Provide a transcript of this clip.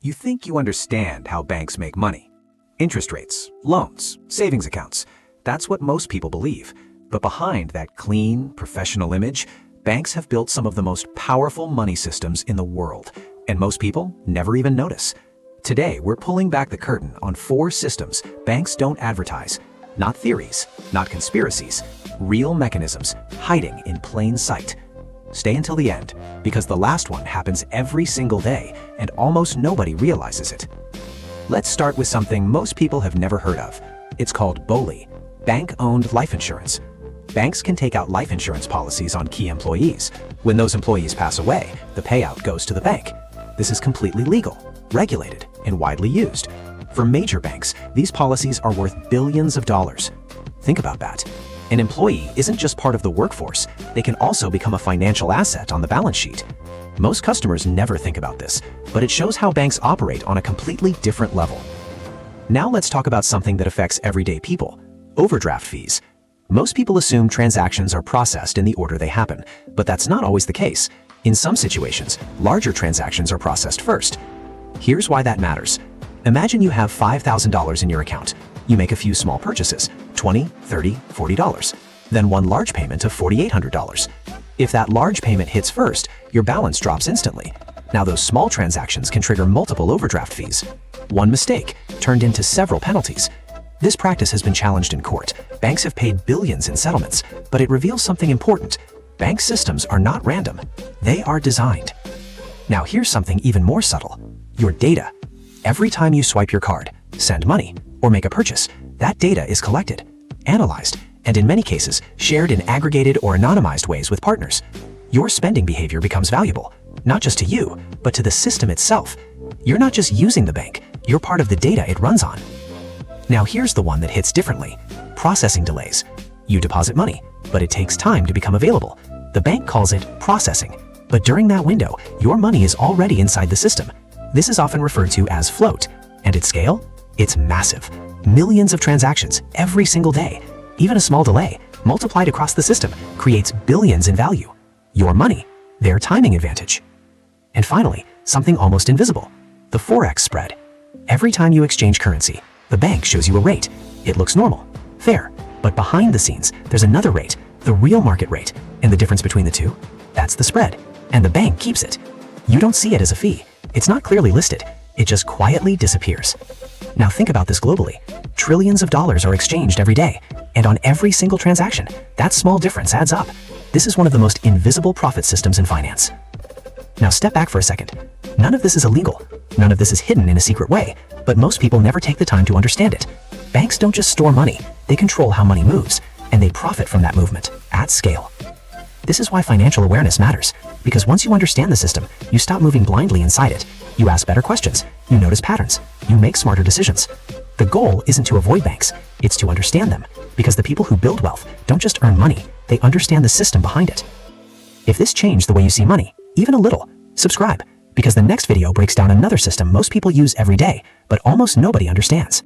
You think you understand how banks make money. Interest rates, loans, savings accounts. That's what most people believe. But behind that clean, professional image, banks have built some of the most powerful money systems in the world, and most people never even notice. Today, we're pulling back the curtain on 4 systems banks don't advertise. Not theories, not conspiracies, real mechanisms hiding in plain sight. Stay until the end, because the last one happens every single day, and almost nobody realizes it. Let's start with something most people have never heard of. It's called BOLI, Bank-Owned Life Insurance. Banks can take out life insurance policies on key employees. When those employees pass away, the payout goes to the bank. This is completely legal, regulated, and widely used. For major banks, these policies are worth billions of dollars. Think about that. An employee isn't just part of the workforce, they can also become a financial asset on the balance sheet. Most customers never think about this, but it shows how banks operate on a completely different level. Now let's talk about something that affects everyday people: overdraft fees. Most people assume transactions are processed in the order they happen, but that's not always the case. In some situations, larger transactions are processed first. Here's why that matters. Imagine you have $5,000 in your account. You make a few small purchases, $20, $30, $40. Then one large payment of $4,800. If that large payment hits first, your balance drops instantly. Now those small transactions can trigger multiple overdraft fees. One mistake turned into several penalties. This practice has been challenged in court. Banks have paid billions in settlements, but it reveals something important. Bank systems are not random. They are designed. Now here's something even more subtle: your data. Every time you swipe your card, send money, or make a purchase, that data is collected, analyzed, and in many cases, shared in aggregated or anonymized ways with partners. Your spending behavior becomes valuable, not just to you, but to the system itself. You're not just using the bank, you're part of the data it runs on. Now here's the one that hits differently: processing delays. You deposit money, but it takes time to become available. The bank calls it processing, but during that window, your money is already inside the system. This is often referred to as float, and its scale? It's massive. Millions of transactions every single day. Even a small delay, multiplied across the system, creates billions in value. Your money, their timing advantage. And finally, something almost invisible: the Forex spread. Every time you exchange currency, the bank shows you a rate. It looks normal, fair, but behind the scenes, there's another rate, the real market rate. And the difference between the two? That's the spread, and the bank keeps it. You don't see it as a fee. It's not clearly listed. It just quietly disappears. Now think about this globally. Trillions of dollars are exchanged every day, and on every single transaction, that small difference adds up. This is one of the most invisible profit systems in finance. Now step back for a second. None of this is illegal. None of this is hidden in a secret way, but most people never take the time to understand it. Banks don't just store money, they control how money moves, and they profit from that movement at scale. This is why financial awareness matters, because once you understand the system, you stop moving blindly inside it. You ask better questions, you notice patterns, you make smarter decisions. The goal isn't to avoid banks, it's to understand them, because the people who build wealth don't just earn money, they understand the system behind it. If this changed the way you see money, even a little, subscribe, because the next video breaks down another system most people use every day, but almost nobody understands.